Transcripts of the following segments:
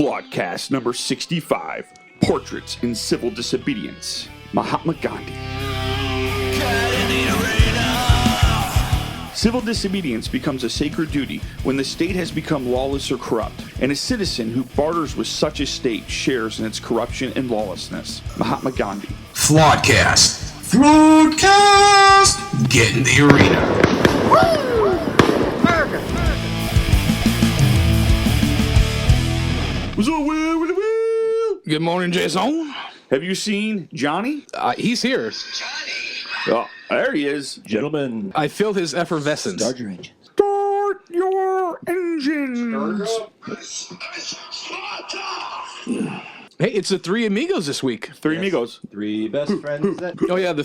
Flawedcast number 65, Portraits in Civil Disobedience, Mahatma Gandhi. Civil disobedience becomes a sacred duty when the state has become lawless or corrupt, and a citizen who barters with such a state shares in its corruption and lawlessness. Mahatma Gandhi. Flawedcast. Flawedcast! Get in the arena. Woo! America! What's up, woo? Good morning, Jason. Have you seen Johnny? He's here. Oh, there he is. Gentlemen, I feel his effervescence. start your engine. Start your engines. Hey, it's the Three Amigos this week. Three amigos. Three best friends that Oh yeah, the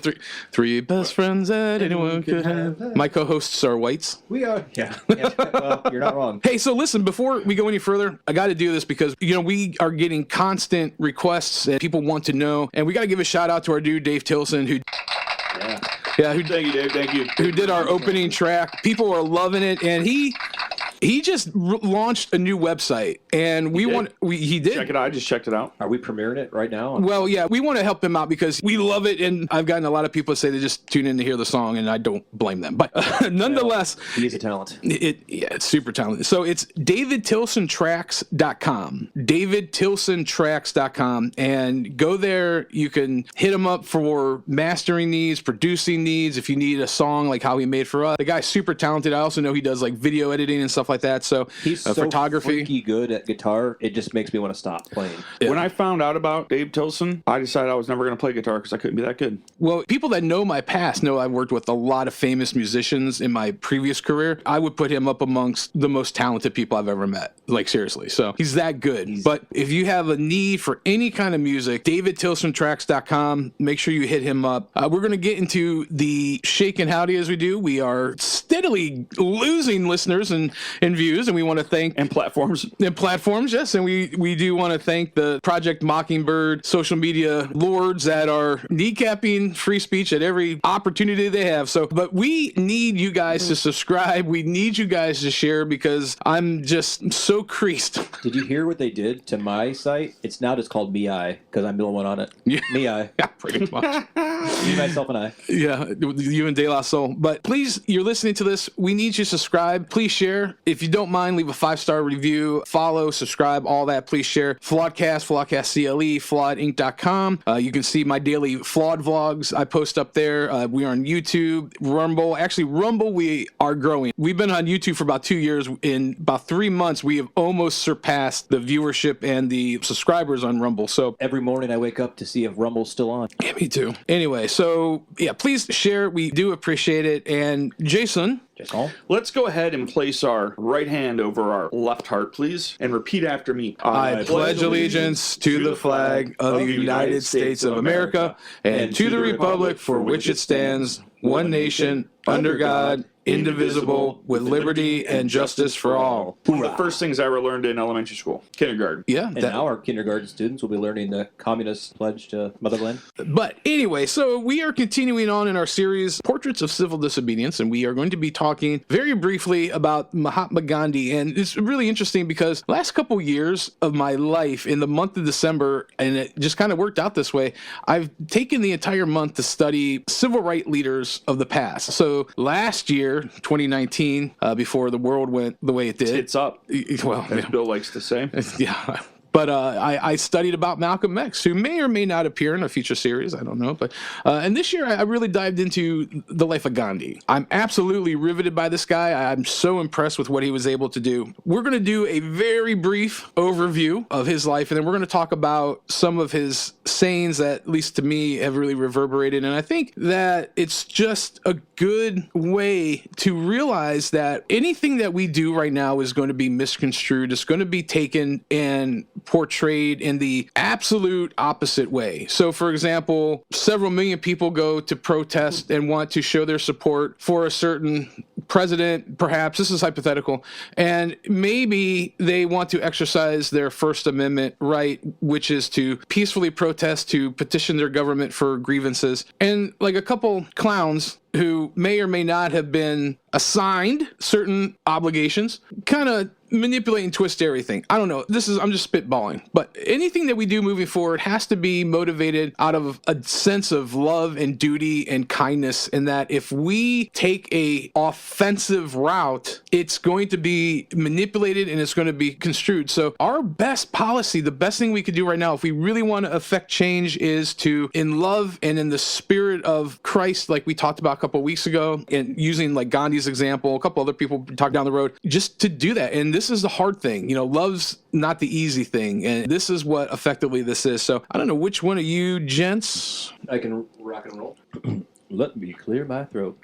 three best friends that anyone could have. My co-hosts are whites. we are. Yeah. Well, you're not wrong. Hey, so listen, before we go any further, I got to do this because, we are getting constant requests and people want to know. And we got to give a shout out to our dude, Dave Tilson, who Thank you, Dave. Thank you. who did our opening track. People are loving it. And he just launched a new website. And he did. Check it out. I just checked it out. Are we premiering it right now? Well, yeah, we want to help him out because we love it, and I've gotten a lot of people say they just tune in to hear the song, and I don't blame them. But nonetheless, He's a talent. it's super talented. So it's davidtilsontracks.com, davidtilsontracks.com, and go there. You can hit him up for mastering needs, producing needs. If you need a song like how he made for us, the guy's super talented. I also know he does like video editing and stuff like that. So He's so photography. freaky good at guitar, it just makes me want to stop playing. When I found out about Dave Tilson, I decided I was never going to play guitar because I couldn't be that good. Well, people that know my past know I've worked with a lot of famous musicians in my previous career. I would put him up amongst the most talented people I've ever met. Like, seriously. So he's that good. But if you have a need for any kind of music, davidtilsontracks.com, make sure you hit him up. We're going to get into the shake and howdy as we do. We are steadily losing listeners and views, and we want to thank... And platforms. And platforms, yes. And we do want to thank the Project Mockingbird social media lords that are kneecapping free speech at every opportunity they have. But we need you guys to subscribe. We need you guys to share because I'm just so creased. Did you hear what they did to my site? It's now just called Me-I because I'm the only one on it. Yeah. Me-I. Yeah, pretty much. Me, myself, and I. Yeah, you and De La Soul. But please, you're listening to this. We need you to subscribe. Please share. If you don't mind, leave a 5-star review. Follow, subscribe, all that. Please share. Flawedcast CLE, flawedinc.com. You can see my daily Flawed vlogs I post up there. We are on YouTube, Rumble. Actually, Rumble, we are growing. We've been on YouTube for about 2 years. In about 3 months, we have almost surpassed the viewership and the subscribers on Rumble. So Every morning I wake up to see if Rumble's still on. yeah, me too. Anyway, so yeah, please share. We do appreciate it. And Jason, Let's go ahead and place our right hand over our left heart, please, and repeat after me. I pledge allegiance to the flag of the United States of America and to the republic for which it stands, one nation, under God, indivisible, with liberty and justice for all. One of the first things I ever learned in elementary school, kindergarten. Yeah. And now our kindergarten students will be learning the Communist Pledge to Motherland. But anyway, so we are continuing on in our series, Portraits of Civil Disobedience, and we are going to be talking very briefly about Mahatma Gandhi. And it's really interesting because last couple years of my life, in the month of December, and it just kind of worked out this way, I've taken the entire month to study civil rights leaders of the past. So last year, 2019, before the world went the way it did. It's up, Well, as Bill likes to say. yeah. But I studied about Malcolm X, who may or may not appear in a future series. I don't know. But and this year, I really dived into the life of Gandhi. I'm absolutely riveted by this guy. I'm so impressed with what he was able to do. We're going to do a very brief overview of his life, and then we're going to talk about some of his sayings that, at least to me, have really reverberated. And I think that it's just a good way to realize that anything that we do right now is going to be misconstrued. It's going to be taken and portrayed in the absolute opposite way. So, for example, several million people go to protest and want to show their support for a certain president, perhaps, this is hypothetical, and maybe they want to exercise their First Amendment right, which is to peacefully protest, to petition their government for grievances. And like a couple clowns who may or may not have been assigned certain obligations, kind of manipulate and twist everything. I don't know. I'm just spitballing. But anything that we do moving forward has to be motivated out of a sense of love and duty and kindness, in that if we take a offensive route, it's going to be manipulated and it's going to be construed. So our best policy, the best thing we could do right now, if we really want to affect change, is to, in love and in the spirit of Christ, like we talked about a couple of weeks ago, and using like Gandhi's example, a couple other people talk down the road, just to do that. And this is the hard thing. Love's not the easy thing. And this is what effectively this is. So I don't know which one of you gents. I can rock and roll. Let me clear my throat.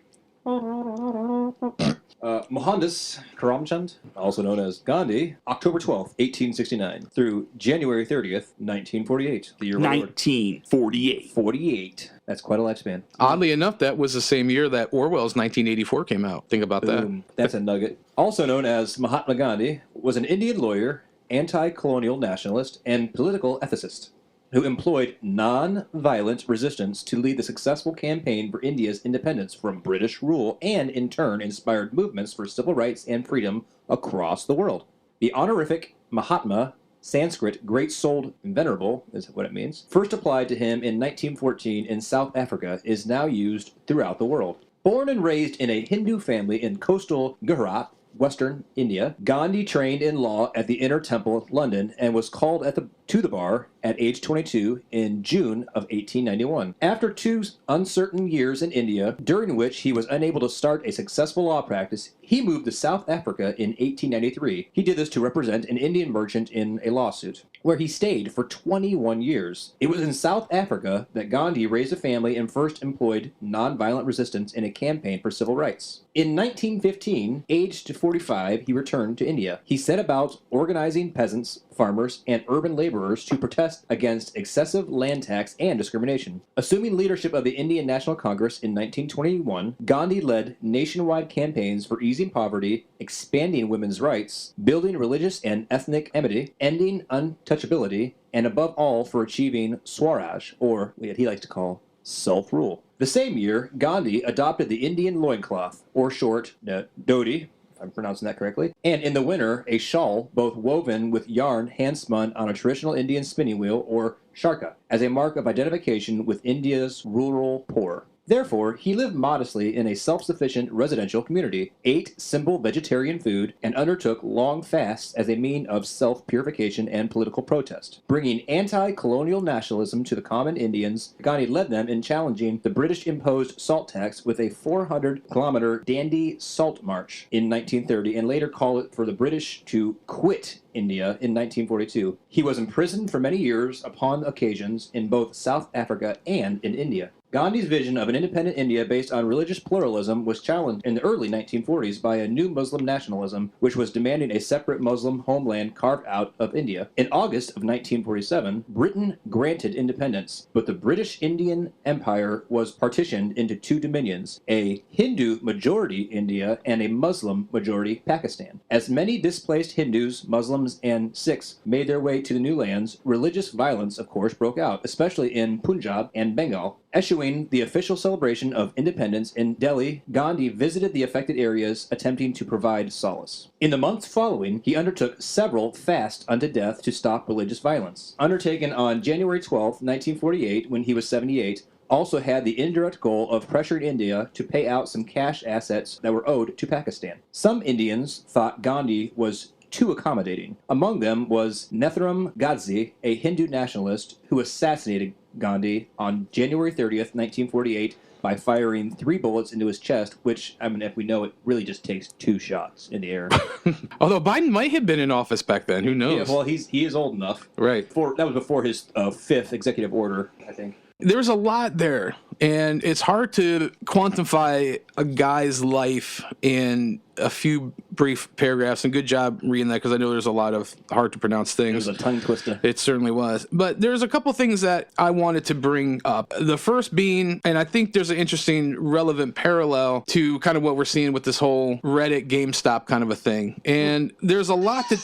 Mohandas Karamchand, also known as Gandhi, October 12th, 1869, through January 30th, 1948. The year of our Lord. 1948. 48. That's quite a lifespan. Oddly enough, that was the same year that Orwell's 1984 came out. Think about that. That's a nugget. Also known as Mahatma Gandhi, was an Indian lawyer, anti-colonial nationalist, and political ethicist who employed non-violent resistance to lead the successful campaign for India's independence from British rule, and in turn inspired movements for civil rights and freedom across the world. The honorific Mahatma, Sanskrit great-souled venerable is what it means, first applied to him in 1914 in South Africa, is now used throughout the world. Born and raised in a Hindu family in coastal Gujarat, Western India, Gandhi trained in law at the Inner Temple, London, and was called to the bar at age 22 in June of 1891. After 2 uncertain years in India, during which he was unable to start a successful law practice, he moved to South Africa in 1893. He did this to represent an Indian merchant in a lawsuit, where he stayed for 21 years. It was in South Africa that Gandhi raised a family and first employed nonviolent resistance in a campaign for civil rights. In 1915, aged 45, he returned to India. He set about organizing peasants, farmers, and urban laborers to protest against excessive land tax and discrimination. Assuming leadership of the Indian National Congress in 1921, Gandhi led nationwide campaigns for easing poverty, expanding women's rights, building religious and ethnic amity, ending untouchability, and above all for achieving Swaraj, or what he likes to call self-rule. The same year, Gandhi adopted the Indian loincloth, or short, dhoti, if I'm pronouncing that correctly, and in the winter, a shawl, both woven with yarn hand-spun on a traditional Indian spinning wheel, or sharka, as a mark of identification with India's rural poor. Therefore, he lived modestly in a self-sufficient residential community, ate simple vegetarian food, and undertook long fasts as a mean of self-purification and political protest. Bringing anti-colonial nationalism to the common Indians, Gandhi led them in challenging the British-imposed salt tax with a 400-kilometer Dandi Salt March in 1930, and later called for the British to quit India in 1942. He was imprisoned for many years upon occasions in both South Africa and in India. Gandhi's vision of an independent India based on religious pluralism was challenged in the early 1940s by a new Muslim nationalism, which was demanding a separate Muslim homeland carved out of India. In August of 1947, Britain granted independence, but the British Indian Empire was partitioned into 2 dominions, a Hindu-majority India and a Muslim-majority Pakistan. As many displaced Hindus, Muslims, and Sikhs made their way to the new lands, religious violence, of course, broke out, especially in Punjab and Bengal. Eschewing the official celebration of independence in Delhi, Gandhi visited the affected areas, attempting to provide solace. In the months following, he undertook several fasts unto death to stop religious violence. Undertaken on January 12, 1948, when he was 78, also had the indirect goal of pressuring India to pay out some cash assets that were owed to Pakistan. Some Indians thought Gandhi was too accommodating. Among them was Netharam Godse, a Hindu nationalist who assassinated Gandhi on January 30th, 1948, by firing 3 bullets into his chest, which, I mean, if we know, it really just takes 2 shots in the air. Although Biden might have been in office back then. Who knows? Yeah, well, he is old enough. Right. That was before his 5th executive order, I think. There's a lot there, and it's hard to quantify a guy's life in a few brief paragraphs, and good job reading that, because I know there's a lot of hard to pronounce things. It was a tongue twister. It certainly was. But there's a couple things that I wanted to bring up. The first being, and I think there's an interesting relevant parallel to kind of what we're seeing with this whole Reddit GameStop kind of a thing. And there's a lot that...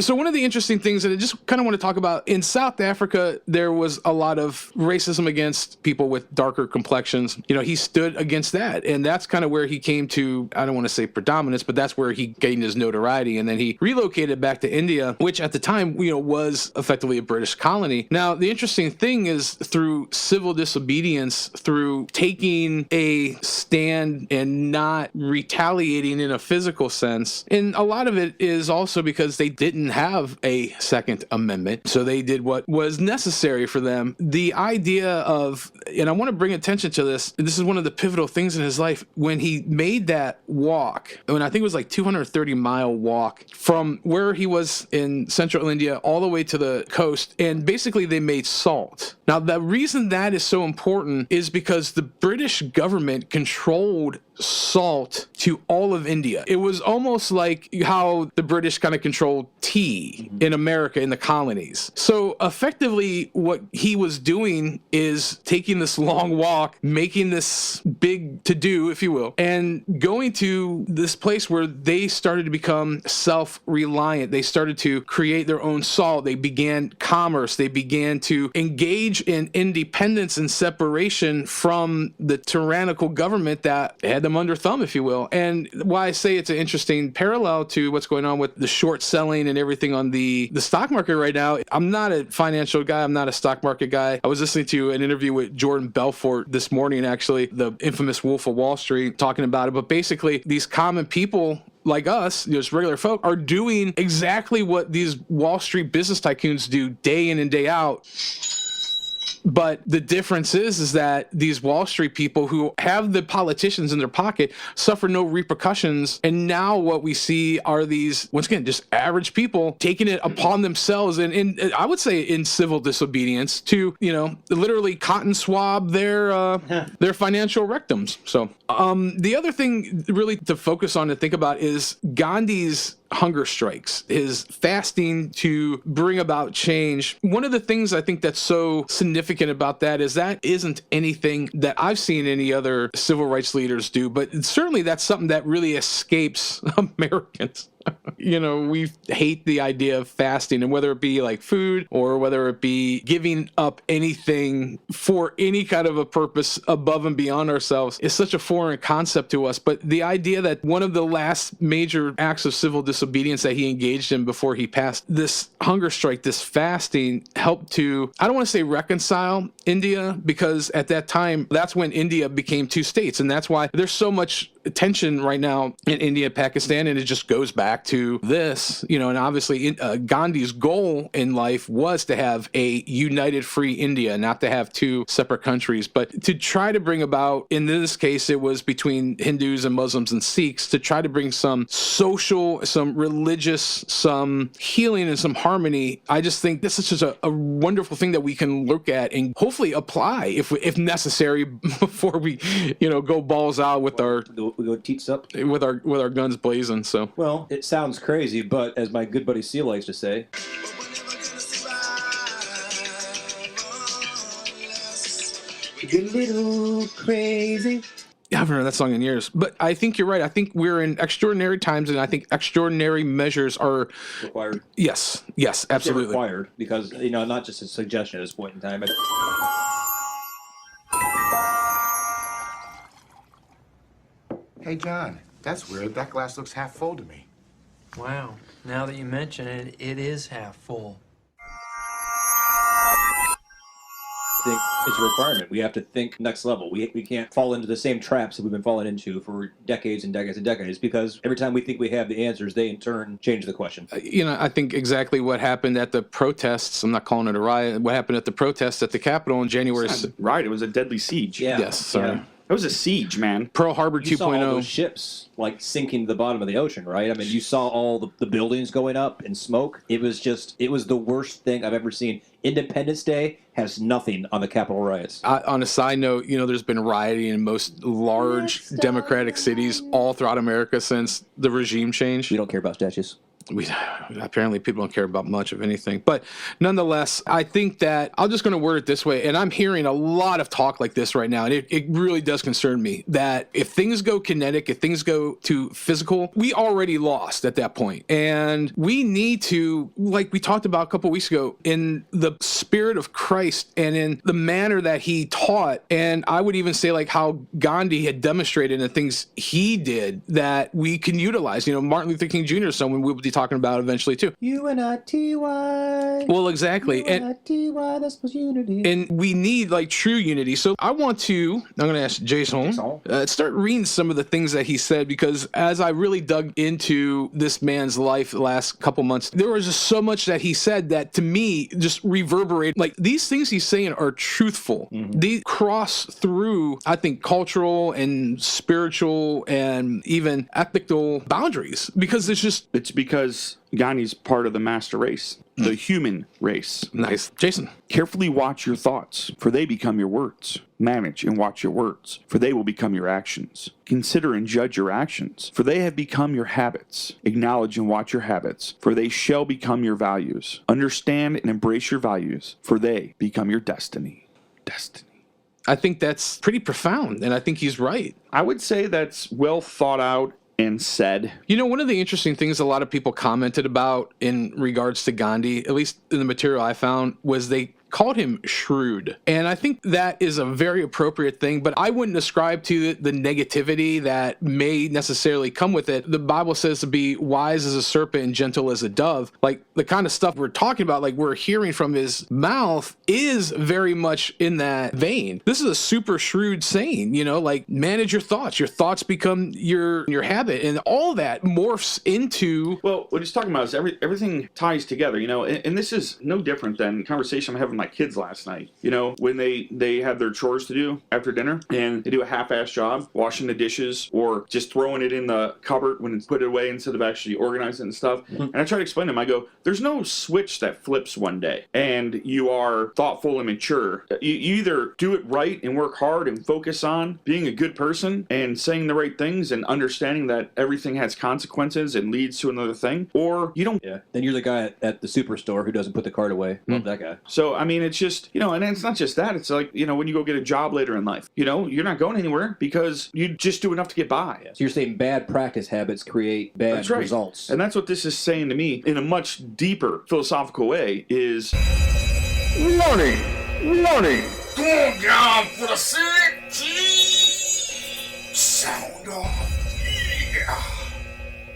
So one of the interesting things that I just kind of want to talk about, in South Africa, there was a lot of racism against people with darker complexions. He stood against that. And that's kind of where he came to, I don't want to say predominance, but that's where he gained his notoriety. And then he relocated back to India, which at the time, was effectively a British colony. Now, the interesting thing is through civil disobedience, through taking a stand and not retaliating in a physical sense. And a lot of it is also because they didn't have a Second Amendment. So they did what was necessary for them. The idea of, and I want to bring attention to this is one of the pivotal things in his life, when he made that walk, and I think it was like 230-mile walk from where he was in central India all the way to the coast, and basically they made salt. Now, the reason that is so important is because the British government controlled salt to all of India. It was almost like how the British kind of controlled tea in America in the colonies. So effectively what he was doing is taking this long walk, making this big to-do, if you will, and going to this place where they started to become self-reliant. They started to create their own salt. They began commerce. They began to engage in independence and separation from the tyrannical government that had them under thumb, if you will. And why I say it's an interesting parallel to what's going on with the short selling and everything on the stock market right now. I'm not a financial guy. I'm not a stock market guy. I was listening to an interview with Jordan Belfort this morning, actually, the infamous Wolf of Wall Street, talking about it. But basically, these common people like us, just regular folk, are doing exactly what these Wall Street business tycoons do day in and day out. But the difference is that these Wall Street people who have the politicians in their pocket suffer no repercussions. And now what we see are these, once again, just average people taking it upon themselves, and I would say in civil disobedience, to, literally cotton swab their financial rectums. So the other thing really to focus on and think about is Gandhi's hunger strikes, his fasting to bring about change. One of the things I think that's so significant about that is that isn't anything that I've seen any other civil rights leaders do, but certainly that's something that really escapes Americans. We hate the idea of fasting, and whether it be like food or whether it be giving up anything for any kind of a purpose above and beyond ourselves is such a foreign concept to us. But the idea that one of the last major acts of civil disobedience that he engaged in before he passed, this hunger strike, this fasting, helped to, I don't want to say reconcile India, because at that time, that's when India became two states. And that's why there's so much tension right now in India and Pakistan, and it just goes back to this, and obviously Gandhi's goal in life was to have a united free India, not to have two separate countries, but to try to bring about, in this case, it was between Hindus and Muslims and Sikhs, to try to bring some social, some religious, some healing and some harmony. I just think this is just a wonderful thing that we can look at and hopefully apply if necessary before we, go balls out with we go teats up with our guns blazing. So, well, it sounds crazy, but as my good buddy Seal likes to say, get a little crazy. I haven't heard that song in years, but I think you're right. I think we're in extraordinary times, and I think extraordinary measures are required. Yes, absolutely They're required, because not just a suggestion at this point in time. Hey, John, that's weird. That glass looks half full to me. Wow, now that you mention it, it is half full. I think it's a requirement. We have to think next level. We can't fall into the same traps that we've been falling into for decades and decades and decades, because every time we think we have the answers, they in turn change the question. I think exactly what happened at the protests, I'm not calling it a riot, what happened at the protests at the Capitol in January. Right, it was a deadly siege. Yeah. Yes, sorry. Yeah. It was a siege, man. Pearl Harbor 2.0. You saw all those ships sinking to the bottom of the ocean, right? I mean, you saw all the buildings going up in smoke. It was the worst thing I've ever seen. Independence Day has nothing on the Capitol riots. On a side note, there's been rioting in most large democratic cities all throughout America since the regime change. We don't care about statues. Apparently people don't care about much of anything. But nonetheless, I think that I'm just going to word it this way. And I'm hearing a lot of talk like this right now. And it really does concern me that if things go kinetic, if things go to physical, we already lost at that point. And we need to, like we talked about a couple weeks ago, in the spirit of Christ and in the manner that he taught. And I would even say like how Gandhi had demonstrated in the things he did that we can utilize. You know, Martin Luther King Jr. is someone we'll be talking about eventually too. UNITY. Well, exactly. UNITY, that's was unity. And we need like true unity. So I'm going to ask Jason, start reading some of the things that he said, because as I really dug into this man's life the last couple months, there was just so much that he said that to me just reverberate. Like these things he's saying are truthful. Mm-hmm. They cross through, I think, cultural and spiritual and even ethical boundaries, because it's because Gandhi's part of the master race, the human race. Nice. Jason. Carefully watch your thoughts, for they become your words. Manage and watch your words, for they will become your actions. Consider and judge your actions, for they have become your habits. Acknowledge and watch your habits, for they shall become your values. Understand and embrace your values, for they become your destiny. Destiny. I think that's pretty profound, and I think he's right. I would say that's well thought out and said. You know, one of the interesting things a lot of people commented about in regards to Gandhi, at least in the material I found, was they called him shrewd. And I think that is a very appropriate thing, but I wouldn't ascribe to the negativity that may necessarily come with it. The Bible says to be wise as a serpent and gentle as a dove. Like the kind of stuff we're talking about, like we're hearing from his mouth, is very much in that vein. This is a super shrewd saying, you know, like manage your thoughts. Your thoughts become your habit, and all that morphs into... Well, what he's talking about is everything ties together, you know, and this is no different than the conversation I'm having with my kids last night. You know, when they have their chores to do after dinner and they do a half-ass job washing the dishes or just throwing it in the cupboard when it's put it away instead of actually organizing it and stuff. Mm-hmm. And I try to explain to them, I go, there's no switch that flips one day and you are thoughtful and mature. You either do it right and work hard and focus on being a good person and saying the right things and understanding that everything has consequences and leads to another thing, or you don't. Yeah. Then you're the guy at the superstore who doesn't put the cart away. Love that guy. So, I mean, it's just, you know, and it's not just that. It's like, you know, when you go get a job later in life, you know, you're not going anywhere because you just do enough to get by. Yeah. So you're saying bad practice habits create bad results. And that's what this is saying to me in a much deeper philosophical way is... Warning! Warning! Going down for the sick. Sound off. Yeah.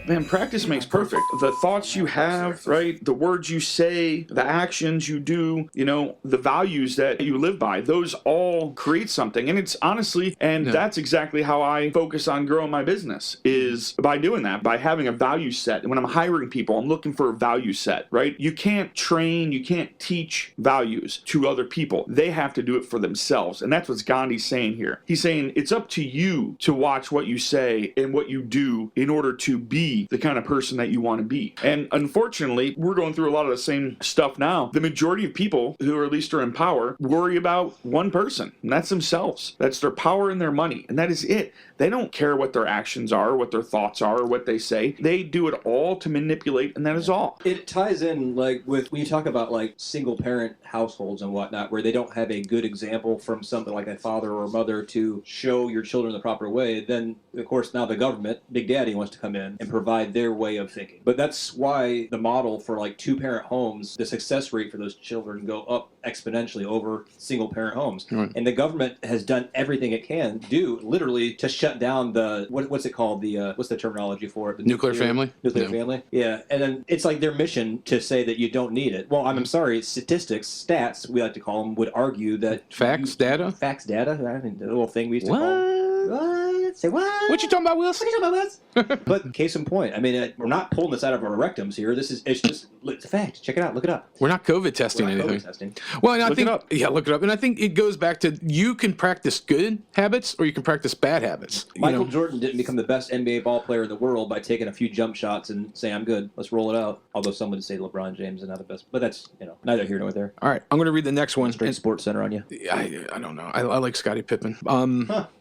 Man, practice makes perfect. The thoughts you have, right? The words you say, the actions you do, you know, the values that you live by, those all create something. And it's honestly, that's exactly how I focus on growing my business, is by doing that, by having a value set. And when I'm hiring people, I'm looking for a value set, right? You can't train, you can't teach values to other people. They have to do it for themselves. And that's what Gandhi's saying here. He's saying it's up to you to watch what you say and what you do in order to be the kind of person that you want to be. And unfortunately, we're going through a lot of the same stuff now. The majority of people who at least are in power worry about one person, and that's themselves. That's their power and their money, and that is it. They don't care what their actions are, what their thoughts are, or what they say. They do it all to manipulate, and that is all. It ties in, like, with when you talk about, like, single-parent households and whatnot, where they don't have a good example from something like a father or a mother to show your children the proper way, then, of course, now the government, Big Daddy, wants to come in and provide their way of thinking. But that's why the model for, like, two-parent homes, the success rate for those children go up exponentially over single-parent homes. Right. And the government has done everything it can do, literally, to shut down the what's it called, the what's the terminology for it, the nuclear family. Yeah. And then it's like their mission to say that you don't need it. Well, I'm sorry, stats, we like to call them, would argue that data, I mean, the little thing we used to call say what? What you talking about, Willis? What you talking about, Willis? But case in point, I mean, we're not pulling this out of our rectums here. It's a fact. Check it out. Look it up. We're not COVID testing anything. Well, and I think look it up. And I think it goes back to you can practice good habits or you can practice bad habits. Michael Jordan didn't become the best NBA ball player in the world by taking a few jump shots and saying, I'm good, let's roll it out. Although some would say LeBron James is not the best. But that's, neither here nor there. All right, I'm going to read the next one. Straight Sports Center on you. I don't know. I like Scottie Pippen.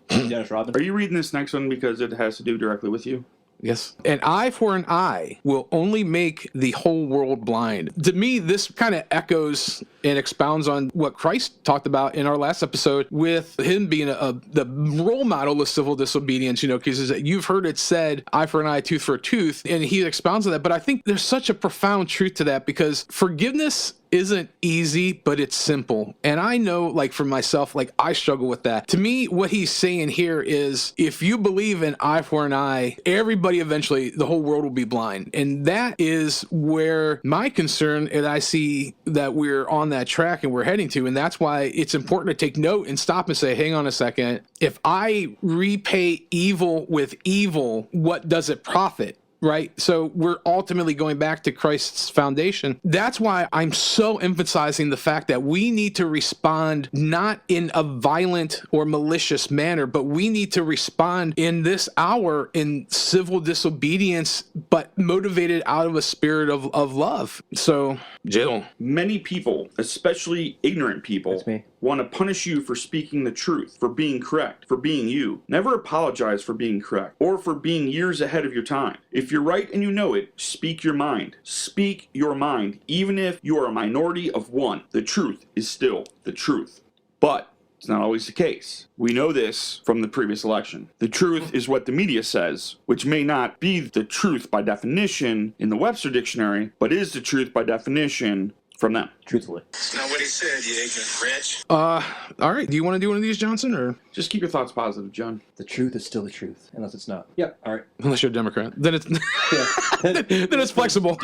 Dennis Rodman. Are you reading this next one because it has to do directly with you? Yes. An eye for an eye will only make the whole world blind. To me, this kind of echoes and expounds on what Christ talked about in our last episode with him being the role model of civil disobedience, because you've heard it said, eye for an eye, tooth for a tooth, and he expounds on that. But I think there's such a profound truth to that, because forgiveness isn't easy, but it's simple. And I know, like, for myself, like, I struggle with that. To me, what he's saying here is, if you believe in eye for an eye, everybody eventually, the whole world will be blind. And that is where my concern, and I see that we're on that track and we're heading to. And that's why it's important to take note and stop and say, hang on a second. If I repay evil with evil, what does it profit? Right? So we're ultimately going back to Christ's foundation. That's why I'm so emphasizing the fact that we need to respond not in a violent or malicious manner, but we need to respond in this hour in civil disobedience, but motivated out of a spirit of love. So, Jill. Many people, especially ignorant people, That's me. want to punish you for speaking the truth, for being correct, for being you. Never apologize for being correct or for being years ahead of your time. If you're right and you know it, speak your mind. Speak your mind, even if you are a minority of one. The truth is still the truth. But it's not always the case. We know this from the previous election. The truth is what the media says, which may not be the truth by definition in the Webster Dictionary, but is the truth by definition from them. Truthfully. That's not what he said, you ignorant wretch. All right. Do you want to do one of these, Johnson, or Just keep your thoughts positive, John. The truth is still the truth, unless it's not. Yep. All right. unless you're a Democrat? Then it's Yeah. then it's flexible.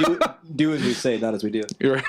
Do as we say, not as we do. You're right.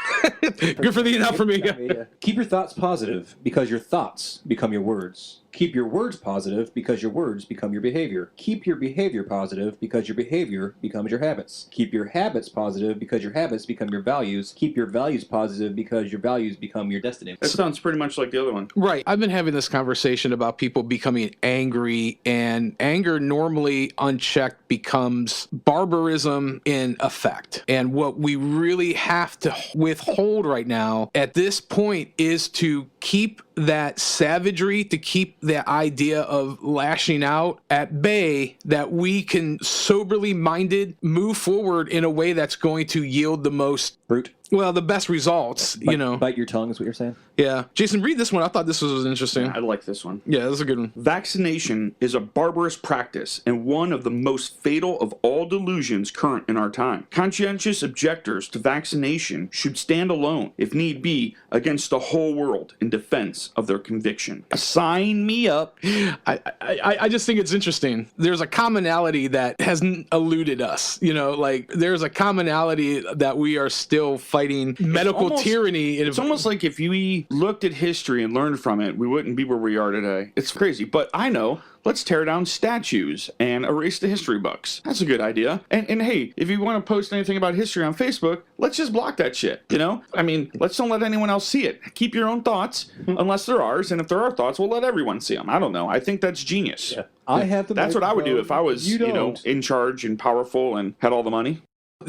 Good for thee, not for me. Yeah. Keep your thoughts positive, because your thoughts become your words. Keep your words positive, because your words become your behavior. Keep your behavior positive, because your behavior becomes your habits. Keep your habits positive, because your habits become your values. Keep your values positive, because your values become your destiny. That sounds pretty much like the other one. Right. I've been having this conversation about people becoming angry, and anger normally unchecked becomes barbarism in effect. And what we really have to withhold right now at this point is to keep that savagery, to keep that idea of lashing out at bay, that we can soberly minded move forward in a way that's going to yield the most Brute. well, the best results, Bite your tongue is what you're saying? Yeah. Jason, read this one. I thought this was interesting. I like this one. Yeah, this is a good one. Vaccination is a barbarous practice and one of the most fatal of all delusions current in our time. Conscientious objectors to vaccination should stand alone, if need be, against the whole world in defense of their conviction. Sign me up. I just think it's interesting. There's a commonality that hasn't eluded us. There's a commonality that we are still fighting medical tyranny. It's almost like if we looked at history and learned from it, we wouldn't be where we are today. It's crazy, but I know. Let's tear down statues and erase the history books. That's a good idea. And hey, if you want to post anything about history on Facebook, let's just block that shit, let's don't let anyone else see it. Keep your own thoughts, unless they're ours, and if there are thoughts, we'll let everyone see them. I don't know. I think that's genius. Yeah. I have the That's what I would do if I was, You don't. in charge and powerful and had all the money.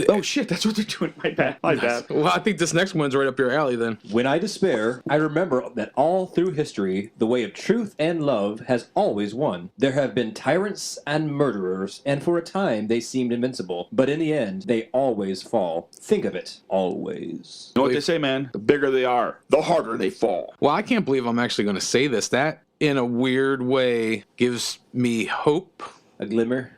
Oh shit, that's what they're doing. My bad. Well, I think this next one's right up your alley then. When I despair, I remember that all through history, the way of truth and love has always won. There have been tyrants and murderers, and for a time they seemed invincible, but in the end, they always fall. Think of it. Always. You know what they say, man? The bigger they are, the harder they fall. Well, I can't believe I'm actually going to say this. That, in a weird way, gives me hope. A glimmer.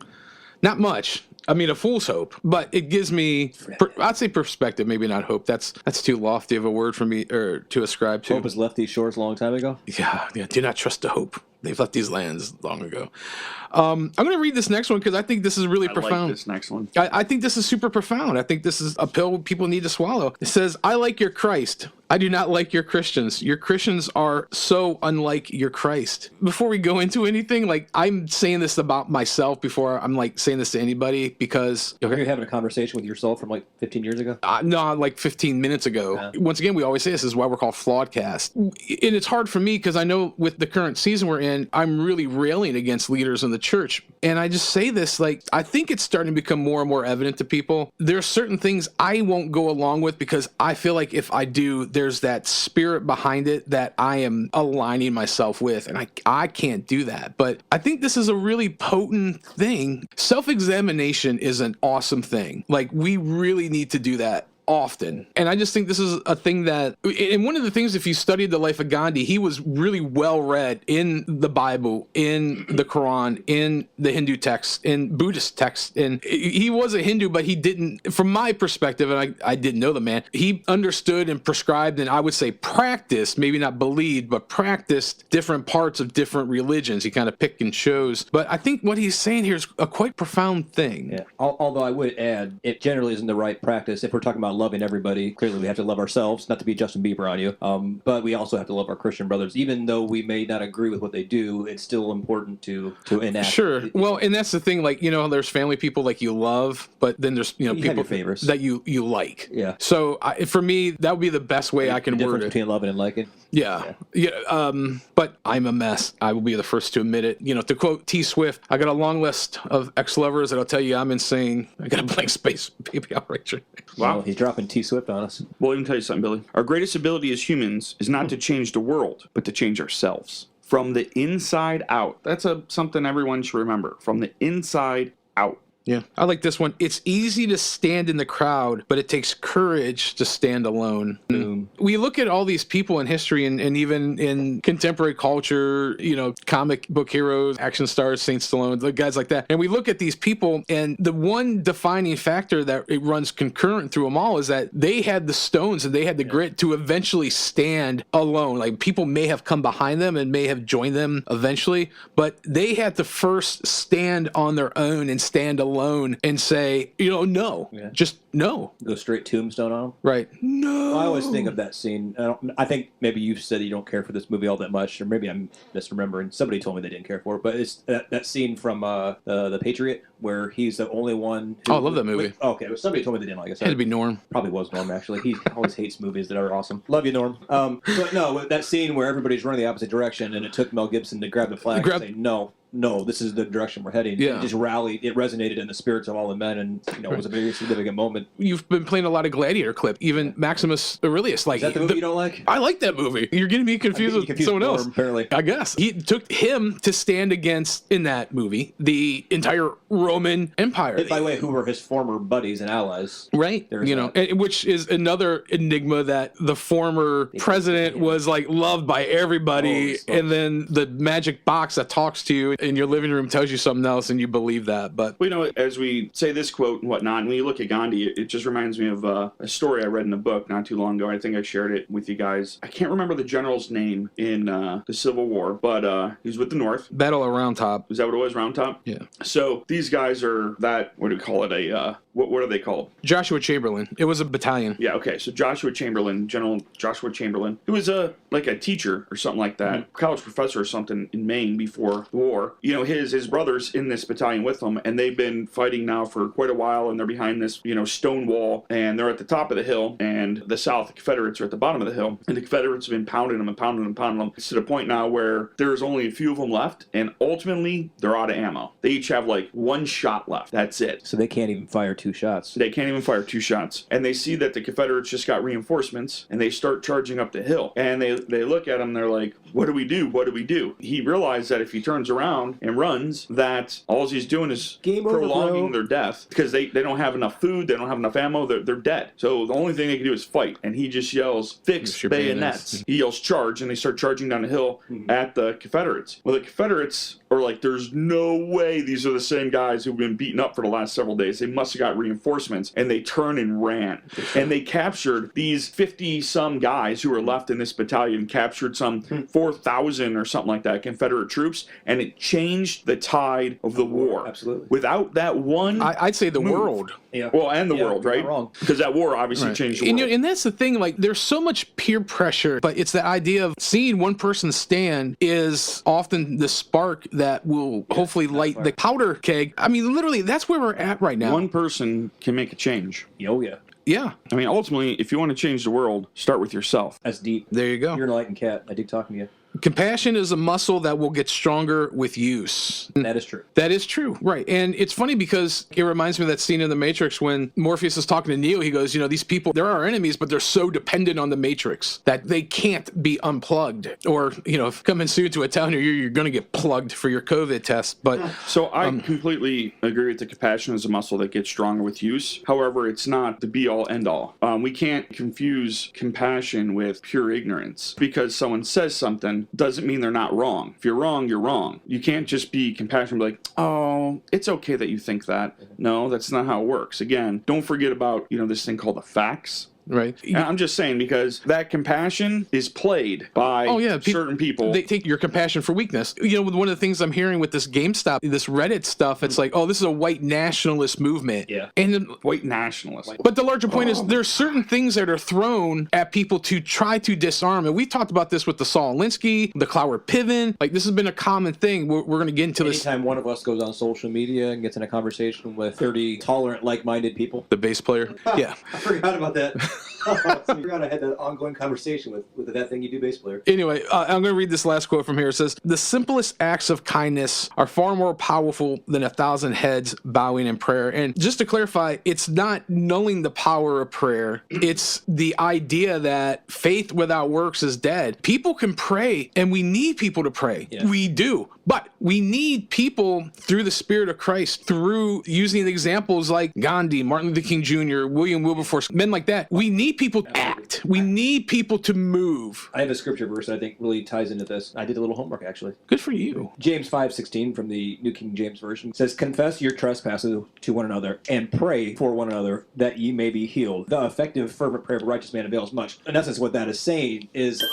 Not much. I mean, a fool's hope, but it gives me, I'd say perspective, maybe not hope. That's too lofty of a word for me or to ascribe to. Hope has left these shores a long time ago? Yeah. Do not trust the hope. They've left these lands long ago. I'm going to read this next one because I think this is really profound. I like this next one. I think this is super profound. I think this is a pill people need to swallow. It says, I like your Christ. I do not like your Christians. Your Christians are so unlike your Christ. Before we go into anything, I'm saying this about myself before I'm saying this to anybody because... You're having a conversation with yourself from 15 years ago? No, 15 minutes ago. Yeah. Once again, we always say this is why we're called Flawedcast. And it's hard for me because I know with the current season we're in, I'm really railing against leaders in the church. And I just say this, I think it's starting to become more and more evident to people. There are certain things I won't go along with because I feel like if I do, there's that spirit behind it that I am aligning myself with, and I can't do that. But I think this is a really potent thing. Self-examination is an awesome thing. Like, we really need to do that often. And I just think this is a thing that, and one of the things, if you studied the life of Gandhi, he was really well read in the Bible, in the Quran, in the Hindu texts, in Buddhist texts. And he was a Hindu, but he didn't, from my perspective, and I didn't know the man, he understood and prescribed, and I would say practiced, maybe not believed, but practiced different parts of different religions. He kind of picked and chose. But I think what he's saying here is a quite profound thing. Yeah. Although I would add, it generally isn't the right practice. If we're talking about loving everybody, clearly we have to love ourselves, not to be Justin Bieber on you, but we also have to love our Christian brothers. Even though we may not agree with what they do, it's still important to enact. Sure. Well, and that's the thing, like, there's family people like you love, but then there's, you have people your favorites that you like. Yeah. So for me, that would be the best way I can the word difference it. between loving and liking. Yeah. But I'm a mess. I will be the first to admit it. To quote T Swift, I got a long list of ex-lovers that'll tell you I'm insane. I got a blank space, baby outrage. Wow. Well, he's dropping T Swift on us. Well, let me tell you something, Billy. Our greatest ability as humans is not to change the world, but to change ourselves. From the inside out. That's something everyone should remember. From the inside out. Yeah, I like this one. It's easy to stand in the crowd, but it takes courage to stand alone. Boom. We look at all these people in history and even in contemporary culture, comic book heroes, action stars, Saint Stallone, the guys like that. And we look at these people, and the one defining factor that it runs concurrent through them all is that they had the stones and they had the grit to eventually stand alone. Like, people may have come behind them and may have joined them eventually, but they had to first stand on their own and stand alone and say, no, just no. Go straight tombstone on him. Right. No. I always think of that scene. I think maybe you said you don't care for this movie all that much, or maybe I'm misremembering. Somebody told me they didn't care for it, but it's that scene from the Patriot where he's the only one. I love that movie. Okay, well, somebody told me they didn't like it. It had to be Norm. Probably was Norm, actually. He always hates movies that are awesome. Love you, Norm. But no, that scene where everybody's running the opposite direction, and it took Mel Gibson to grab the flag and say, no, this is the direction we're heading. Yeah. It just rallied. It resonated in the spirits of all the men, and it was a very significant moment. You've been playing a lot of Gladiator clip, even Maximus Aurelius. Like, is that the movie you don't like? I like that movie. You're getting me confused with someone else. Norm, apparently. I guess. He took him to stand against, in that movie, the entire Roman Empire. By the way, who were his former buddies and allies. Right. Which is another enigma, that the former president was like loved by everybody, and then the magic box that talks to you in your living room tells you something else and you believe that. But as we say this quote and whatnot, and when you look at Gandhi, it just reminds me of a story I read in a book not too long ago. I think I shared it with you guys. I can't remember the general's name in the Civil War, but he was with the North. Battle of Round Top. Is that what it was, Round Top? Yeah. So these guys are what do we call it? What are they called? Joshua Chamberlain. It was a battalion. Yeah, okay. So Joshua Chamberlain, General Joshua Chamberlain, who was like a teacher or something like that, college professor or something in Maine before the war. His brother's in this battalion with him, and they've been fighting now for quite a while, and they're behind this, stone wall, and they're at the top of the hill, and the South, the Confederates, are at the bottom of the hill, and the Confederates have been pounding them and pounding them and pounding them. It's to the point now where there's only a few of them left, and ultimately, they're out of ammo. They each have like one shot left. That's it. So they can't even fire two shots. They can't even fire two shots. And they see that the Confederates just got reinforcements, and they start charging up the hill. And they look at him, and they're like, what do we do? What do we do? He realized that if he turns around and runs, that all he's doing is prolonging their death, because they don't have enough food, they don't have enough ammo, they're dead. So the only thing they can do is fight. And he just yells, fix bayonets. He yells, charge, and they start charging down the hill at the Confederates. Well, the Confederates are like, there's no way these are the same guys who've been beaten up for the last several days. They must have got reinforcements. And they turned and ran. And they captured these 50-some guys who were left in this battalion, captured some 4,000 or something like that, Confederate troops, and it changed the tide of the war. Absolutely. Without that one I'd say the world. Yeah. Well, and the world, right? Because that war obviously changed the world. And that's the thing, like, there's so much peer pressure, but it's the idea of seeing one person stand is often the spark that will hopefully light the powder keg. I mean, literally, that's where we're at right now. One person can make a change. Oh, yeah. Yeah. I mean, ultimately, if you want to change the world, start with yourself. That's deep. There you go. You're an enlightened cat. I dig talking to you. Compassion is a muscle that will get stronger with use. That is true. That is true, right. And it's funny because it reminds me of that scene in The Matrix when Morpheus is talking to Neo. He goes, these people, they're our enemies, but they're so dependent on the Matrix that they can't be unplugged. Or, if coming soon to a town near you, you're going to get plugged for your COVID test. But So I completely agree with the compassion is a muscle that gets stronger with use. However, it's not the be-all, end-all. We can't confuse compassion with pure ignorance. Because someone says something doesn't mean they're not wrong. If you're wrong, you're wrong. You can't just be compassionate and be like, oh, it's okay that you think that. No, that's not how it works. Again, don't forget about, this thing called the facts. right. And I'm just saying because that compassion is played by certain people. They take your compassion for weakness. One of the things I'm hearing with this GameStop, this Reddit stuff, it's like, this is a white nationalist movement. Yeah. And White nationalists. but the larger point is there's certain things that are thrown at people to try to disarm. And we talked about this with the Saul Alinsky, the Cloward Piven. Like, this has been a common thing. We're going to get into this. Anytime one of us goes on social media and gets in a conversation with 30 tolerant, like-minded people. The bass player. Yeah. I forgot about that. I forgot I had that ongoing conversation with that thing you do, bass player. Anyway, I'm going to read this last quote from here. It says, "The simplest acts of kindness are far more powerful than 1,000 heads bowing in prayer." And just to clarify, it's not nulling the power of prayer. It's the idea that faith without works is dead. People can pray, and we need people to pray. Yeah. We do. But we need people through the Spirit of Christ, through using examples like Gandhi, Martin Luther King Jr., William Wilberforce, men like that. We need people to act. We need people to move. I have a scripture verse that I think really ties into this. I did a little homework, actually. Good for you. James 5:16 from the New King James Version says, "Confess your trespasses to one another and pray for one another that ye may be healed. The effective, fervent prayer of a righteous man avails much." In essence, what that is saying is,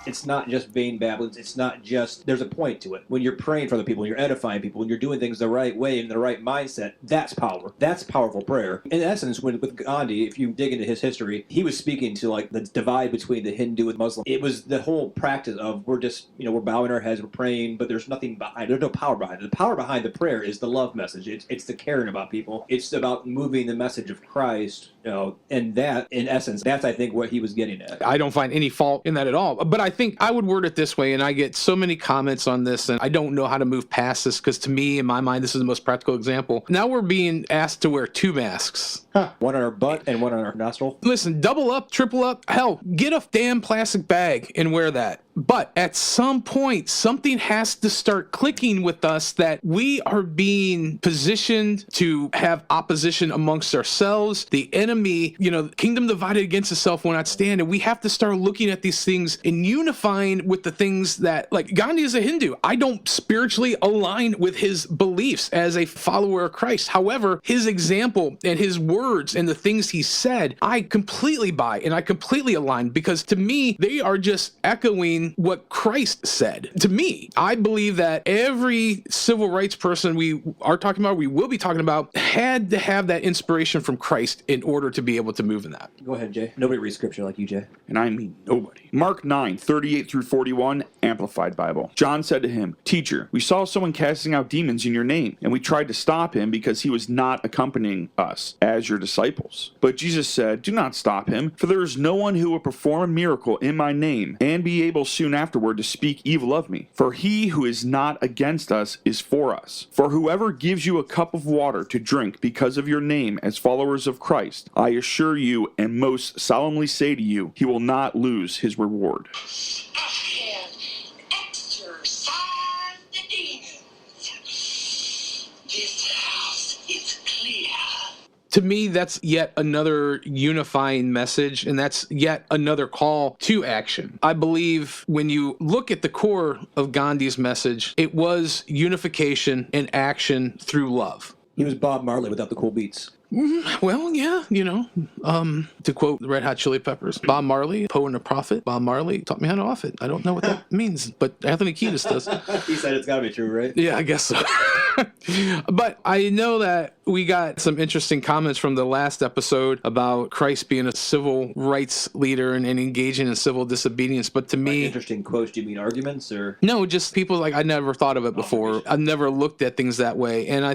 it's not just vain babblings. It's not just, there's a point to it. When you're praying for other people, when you're edifying people, when you're doing things the right way in the right mindset, that's power. That's powerful prayer. In essence, with Gandhi, if you dig into his history, he was speaking to like the divide between the Hindu and Muslim. It was the whole practice of we're just, we're bowing our heads, we're praying, but there's nothing behind. There's no power behind it. The power behind the prayer is the love message. It's the caring about people. It's about moving the message of Christ, and that, in essence, that's, I think, what he was getting at. I don't find any fault in that at all. But I think I would word it this way, and I get so many comments on this, and I don't know how to move past this, because to me, in my mind, this is the most practical example. Now we're being asked to wear 2 masks. One on our butt and one on our nostril. Listen, double up, triple up, hell, get a damn plastic bag and wear that. But at some point, something has to start clicking with us that we are being positioned to have opposition amongst ourselves. The enemy, kingdom divided against itself will not stand. And we have to start looking at these things and unifying with the things that, like, Gandhi is a Hindu. I don't spiritually align with his beliefs as a follower of Christ. However, his example and his words and the things he said, I completely buy and I completely align, because to me, they are just echoing what Christ said. To me, I believe that every civil rights person we are talking about, we will be talking about, had to have that inspiration from Christ in order to be able to move in that. Go ahead, Jay. Nobody reads scripture like you, Jay. And I mean nobody. Mark 9:38-41, Amplified Bible. John said to him, "Teacher, we saw someone casting out demons in your name, and we tried to stop him because he was not accompanying us as your disciples." But Jesus said, "Do not stop him, for there is no one who will perform a miracle in my name and be able soon afterward to speak evil of me. For he who is not against us is for us. For whoever gives you a cup of water to drink because of your name as followers of Christ, I assure you and most solemnly say to you, he will not lose his reward." Ahead, exorcise the demons. This house is clear. To me, that's yet another unifying message, and that's yet another call to action. I believe when you look at the core of Gandhi's message, it was unification and action through love. He was Bob Marley without the cool beats. Well, yeah, to quote the Red Hot Chili Peppers, Bob Marley, poet and a prophet. Bob Marley taught me how to off it. I don't know what that means, but Anthony Kiedis does. He said it's got to be true, right? Yeah, I guess so. But I know that we got some interesting comments from the last episode about Christ being a civil rights leader and engaging in civil disobedience. But to me, Interesting quotes. Do you mean arguments or? no, just people like I never thought of it before. I've never looked at things that way, and I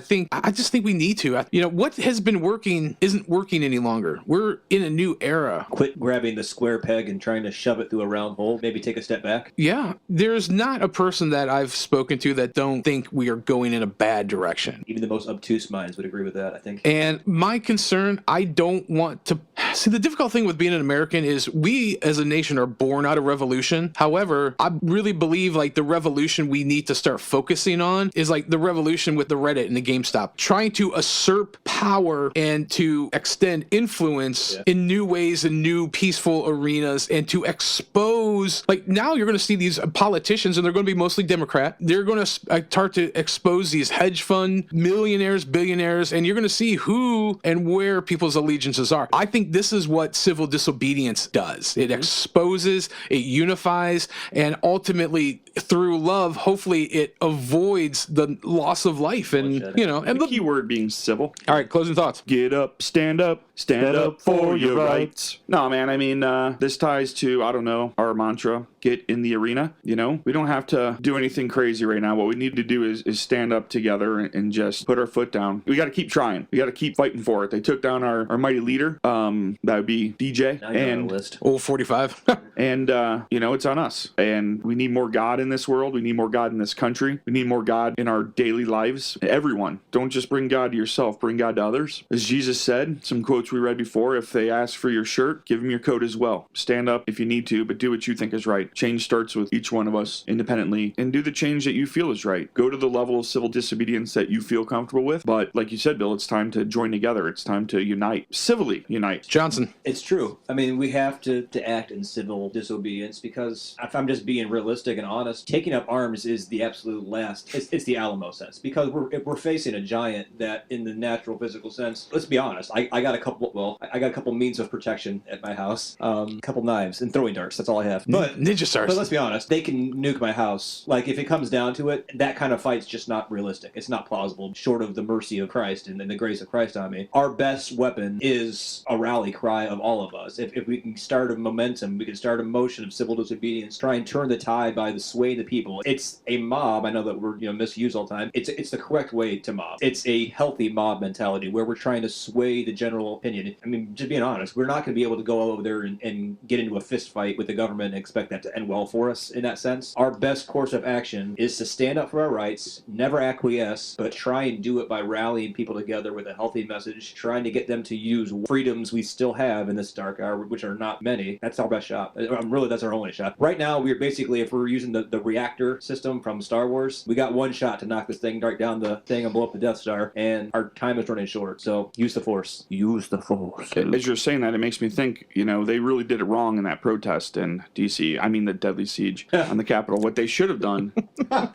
just think we need to. What has been working isn't working any longer. We're in a new era. Quit grabbing the square peg and trying to shove it through a round hole. Maybe take a step back. Yeah, there's not a person that I've spoken to that don't think we are going in a bad direction. Even the most obtuse minds would agree with that, I think. And my concern, I don't want to see, the difficult thing with being an American is we as a nation are born out of revolution. However, I really believe like the revolution we need to start focusing on is like the revolution with the Reddit and the GameStop, trying to usurp power and to extend influence in new ways and new peaceful arenas, and to expose, like now you're going to see these politicians, and they're going to be mostly Democrat. They're going to start to expose these hedge fund millionaires, billionaires, and you're going to see who and where people's allegiances are. I think this is what civil disobedience does. It exposes, it unifies, and ultimately through love, hopefully it avoids the loss of life. And and the key word being civil. All right, closing thoughts. Get up, stand up for your rights. No, man, I mean, this ties to, I don't know, our mantra, get in the arena. We don't have to do anything crazy right now. What we need to do is stand up together and just put our foot down. We got to keep trying. We got to keep fighting for it. They took down our mighty leader. That would be DJ. Now you're on the list. Old 45. And, it's on us. And we need more God in this world. We need more God in this country. We need more God in our daily lives. Everyone. Don't just bring God to yourself. Bring God to others. As Jesus said, some quotes we read before, if they ask for your shirt, give them your coat as well. Stand up if you need to, but do what you think is right. Change starts with each one of us independently, and do the change that you feel is right. Go to the level of civil disobedience that you feel comfortable with. But like you said, Bill, it's time to join together. It's time to unite. Civilly unite. Johnson. It's true. I mean, we have to act in civil disobedience, because if I'm just being realistic and honest, taking up arms is the absolute last. It's the Alamo sense, because we're facing a giant that in the natural physical sense, let's be honest, I got a couple means of protection at my house, a couple knives and throwing darts. That's all I have. But Ninja stars. But let's be honest, they can nuke my house. Like, if it comes down to it, that kind of fight's just not realistic. It's not plausible, short of the mercy of Christ and the grace of Christ on me. Our best weapon is a rally cry of all of us. If we can start a momentum, we can start a motion of civil disobedience, try and turn the tide by the sway of the people. It's a mob. I know that we're misused all the time. It's the correct way to mob. It's a healthy mob mentality where we're trying to sway the general opinion. I mean, just being honest, we're not going to be able to go over there and get into a fist fight with the government and expect that to end well for us in that sense. Our best course of action is to stand up for our rights, never acquiesce, but try and do it by rallying people together with a healthy message, trying to get them to use freedoms we still have in this dark hour, which are not many. That's our best shot. Really, that's our only shot. Right now, we're basically, if we're using the reactor system from Star Wars, we got one shot to knock this thing right down the thing and blow up the Death Star, and our time is running short. So use the Force. Use the Force. As you're saying that, it makes me think, they really did it wrong in that protest in D.C. I mean, the deadly siege on the Capitol. What they should have done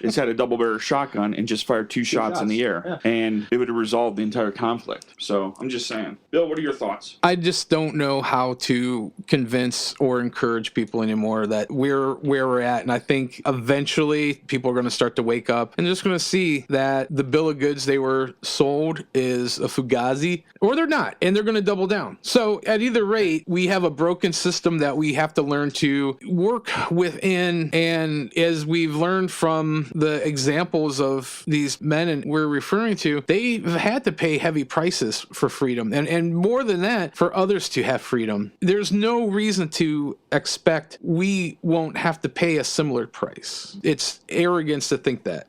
is had a double-barrel shotgun and just fired two shots in the air, and it would have resolved the entire conflict. So I'm just saying. Bill, what are your thoughts? I just don't know how to convince or encourage people anymore that we're where we're at. And I think eventually people are going to start to wake up and they're just going to see that the bill of goods they were sold is a fugazi, or they're not, and they're going to double down. So at either rate, we have a broken system that we have to learn to work within. And as we've learned from the examples of these men and we're referring to, they've had to pay heavy prices for freedom. And more than that, for others to have freedom. There's no reason to expect we won't have to pay a similar price. It's arrogance to think that.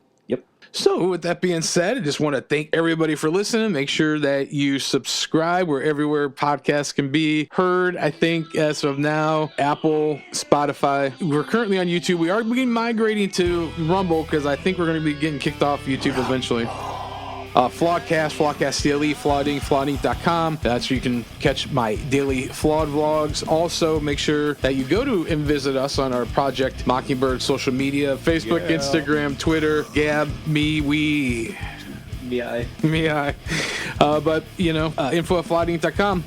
So with that being said, I just want to thank everybody for listening. Make sure that you subscribe everywhere podcasts can be heard. I think as of now, Apple, Spotify. We're currently on YouTube. We are migrating to Rumble because I think we're going to be getting kicked off YouTube eventually. Flawedcast, Flawedcast DLE, flaweding.com. That's where you can catch my daily Flawed vlogs. Also, make sure that you go to and visit us on our Project Mockingbird social media, Facebook, Instagram, Twitter, Gab, me, we. Me, I. Me, I. But, info at flaweding.com.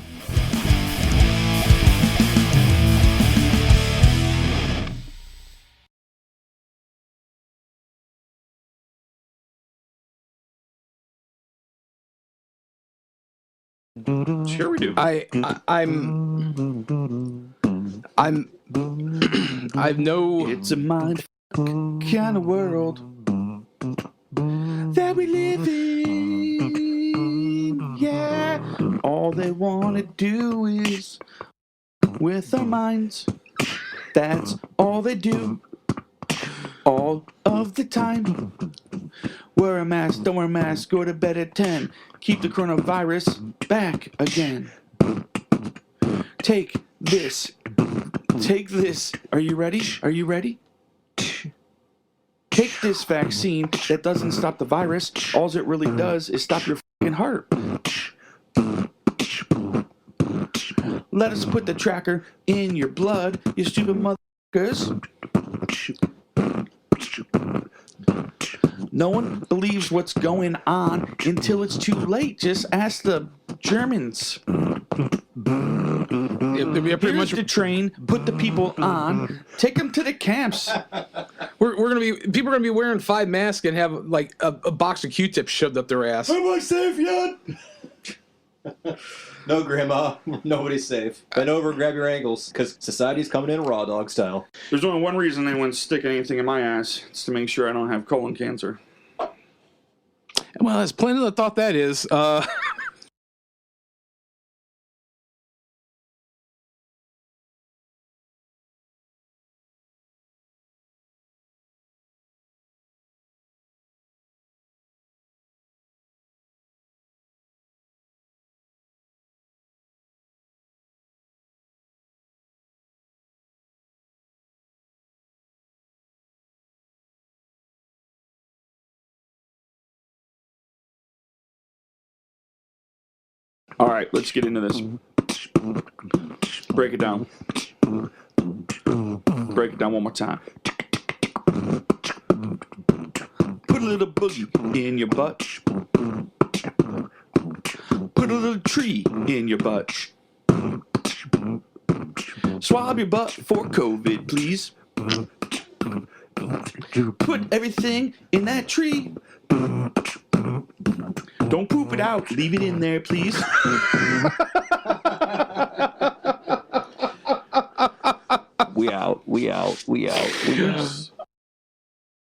Sure we do. I've no. It's a mind kind of world that we live in. Yeah. All they want to do is with our minds. That's all they do. All of the time. Wear a mask, don't wear a mask, go to bed at 10. Keep the coronavirus back again. Take this. Take this. Are you ready? Are you ready? Take this vaccine that doesn't stop the virus. All it really does is stop your fucking heart. Let us put the tracker in your blood, you stupid motherfuckers. No one believes what's going on until it's too late. Just ask the Germans. Here's the train. Put the people on. Take them to the camps. People are gonna be wearing 5 masks and have like a box of Q-tips shoved up their ass. Am I safe yet? No, Grandma. Nobody's safe. Bend over and grab your ankles, because society's coming in raw dog style. There's only one reason anyone's sticking anything in my ass. It's to make sure I don't have colon cancer. Well, as plain as I thought that is. All right, let's get into this. Break it down. Break it down one more time. Put a little boogie in your butt. Put a little tree in your butt. Swab your butt for COVID, please. Put everything in that tree. Don't poop it out. Leave it in there, please. We out.